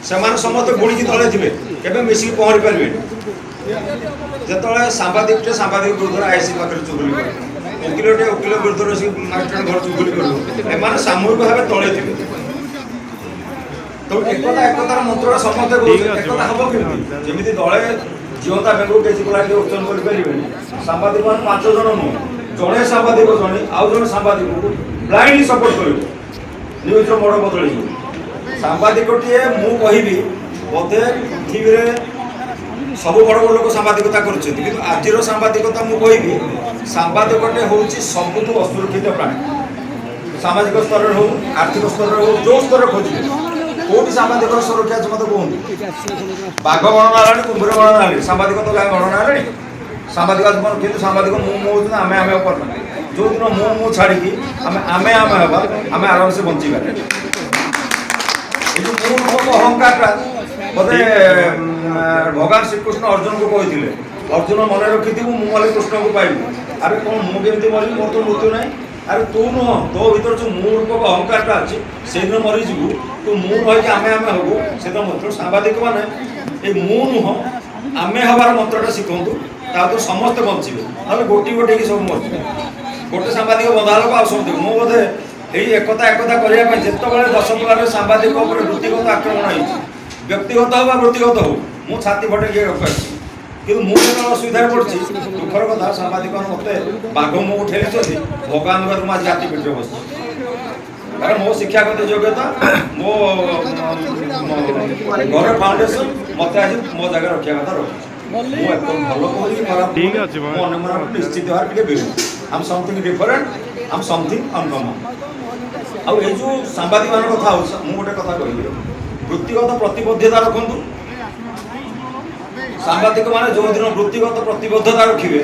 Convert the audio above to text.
ସେମାନେ ସମସ୍ତେ ବୁଣିକି ତଳେ ଥିବେ କେବେ ମିଶିକି ପହଁରି ପାରିବେନି। ଯେତେବେଳେ ସାମ୍ବାଦିକଟେ ସାମ୍ବାଦିକ ବିରୁଦ୍ଧରେ ଆଇସି ପାଖରେ ଚୁଗୁଲି କରିବ, ଓକିଲଟେ ଓକିଲ ବିରୁଦ୍ଧରେ ସେ ମାଜିଷ୍ଟ୍ରେଟ ଘର ଚୁଗୁଲି କରିବ, ଏମାନେ ସାମୂହିକ ଭାବେ ତଳେ ଥିବେ। ତେଣୁ ଏକତାର ମନ୍ତ୍ରଟା ସମସ୍ତେ କହୁଛନ୍ତି, ଏକତା ହବ କେମିତି? ଯେମିତି ଦଳେ ଜିଅନ୍ତା ବେଙ୍ଗକୁ କେଜି କୋଳାଟି ଉଚ୍ଚନ କରିପାରିବେନି, ସାମ୍ବାଦିକ ମାନେ 5 ଜଣ ନୁହଁ, ଜଣେ ସାମ୍ବାଦିକ ଆଉ ଜଣେ ସାମ୍ବାଦିକକୁ ବ୍ଲାଇଣ୍ଡଲି ସପୋର୍ଟ କରିବ, ନ୍ୟୁଜ୍ର ମୋଡ଼ ବଦଳିଯିବ। ସାମ୍ବାଦିକଟିଏ ମୁଁ କହିବି ବୋଧେ ପୃଥିବୀରେ ସବୁ ବଡ଼ ବଡ଼ ଲୋକ ସାମ୍ବାଦିକତା କରୁଛନ୍ତି, କିନ୍ତୁ ଆଜିର ସାମ୍ବାଦିକତା ମୁଁ କହିବି ସାମ୍ବାଦିକଟେ ହେଉଛି ସବୁଠୁ ଅସୁରକ୍ଷିତ ପ୍ରାଣୀ। ସାମାଜିକ ସ୍ତରରେ ହଉ, ଆର୍ଥିକ ସ୍ତରରେ ହଉ, ଯେଉଁ ସ୍ତରରେ ଖୋଜିବେ କୋଉଠି ସାମ୍ବାଦିକର ସୁରକ୍ଷା ଅଛି ମୋତେ କୁହନ୍ତୁ? ବାଘ ଗଣନା ହେଲାଣି, କୁମ୍ଭୀର ଗଣନା ହେଲାଣି, ସାମ୍ବାଦିକ ତ କାହିଁ ଗଣନା ହେଲାଣି? ସାମ୍ବାଦିକ କିନ୍ତୁ ସାମ୍ବାଦିକ ମୁଁ ହଉଛନ୍ତି ଆମେ କରିନା। ଯେଉଁଦିନ ମୁଁ ଛାଡ଼ିକି ଆମେ ହେବା, ଆମେ ଆରାମସେ ବଞ୍ଚିପାରିବା। ଏଇ ଯେଉଁ ମୁଁ ଅହଙ୍କାରଟା ବୋଧେ ଭଗବାନ ଶ୍ରୀକୃଷ୍ଣ ଅର୍ଜୁନକୁ କହିଥିଲେ, ଅର୍ଜୁନ ମନେ ରଖିଥିବୁ ମୁଁ ମଲେ କୃଷ୍ଣକୁ ପାଇବୁ। ଆରେ କ'ଣ ମୁଁ କେମିତି ମରିବି? ମୋର ତ ମୃତ୍ୟୁ ନାହିଁ। ଆରେ ତୁ ନୁହଁ, ତୋ ଭିତରେ ଯେଉଁ ମୁଁ ରୂପକ ଅହଙ୍କାରଟା ଅଛି ସେଇଦିନ ମରିଯିବୁ। ତୁ ମୁଁ ରହିକି ଆମେ ହବୁ, ସେଦିନ ମନ୍ତ୍ର। ସାମ୍ବାଦିକ ମାନେ ଏଇ ମୁଁ ନୁହଁ ଆମେ ହେବାର ମନ୍ତ୍ରଟା ଶିଖନ୍ତୁ, ତାକୁ ସମସ୍ତେ ବଞ୍ଚିବେ, ନହେଲେ ଗୋଟିକି ସବୁ ମରିଯିବେ। ଗୋଟେ ସାମ୍ବାଦିକ ବନ୍ଧା ଲୋକ ଆଉ ସବୁ ମୁଁ ବୋଧେ ଏଇ ଏକତା କରିବା ପାଇଁ ଯେତେବେଳେ ଦଶପଲ୍ଲାରେ ସାମ୍ବାଦିକ ଉପରେ ବୃତ୍ତିଗତ ଆକ୍ରମଣ ହେଇଛି, ବ୍ୟକ୍ତିଗତ ହଉ ବା ବୃତ୍ତିଗତ ହଉ, ମୁଁ ଛାତି ଫଟେଇକି ରଖାଇଛି। କିନ୍ତୁ ମୁଁ ଯେତେବେଳେ ଅସୁବିଧାରେ ପଡ଼ିଛି, ଦୁଃଖର କଥା ସାମ୍ବାଦିକ ମୋତେ ବାଘ ମୁହଁକୁ ଠେଲିଛନ୍ତି, ଭଗବାନ ମୁଁ ଆଜି ଜାତି ପିଠିରେ ବସିଛି। କାରଣ ମୋ ଶିକ୍ଷାଗତ ଯୋଗ୍ୟତା, ମୋ ଘର ଫାଉଣ୍ଡେସନ ମୋତେ ଆଜି ମୋ ଜାଗାରେ ରଖିବା କଥା ରଖିଛି। ମୁଁ ଏତ ଭଲ କହୁଛି ଖରାପ ମୁଁ ଅନ୍ୟମାନଙ୍କୁ ନିଶ୍ଚିତ ଭାବରେ ଟିକେ ବିରୋଧ। ଆମ୍ ସମଥିଙ୍ଗ ଡିଫରେଣ୍ଟ, ଆମ୍ ସମଥିଙ୍ଗ ଅନକମନ୍। ଆଉ ଏଇ ଯେଉଁ ସାମ୍ବାଦିକମାନଙ୍କ କଥା ହେଉଛି, ମୁଁ ଗୋଟେ କଥା କହିବି, ବୃତ୍ତିଗତ ପ୍ରତିବଦ୍ଧତା ରଖନ୍ତୁ। ସାମ୍ବାଦିକ ମାନେ ଯେଉଁଦିନ ବୃତ୍ତିଗତ ପ୍ରତିବଦ୍ଧତା ରଖିବେ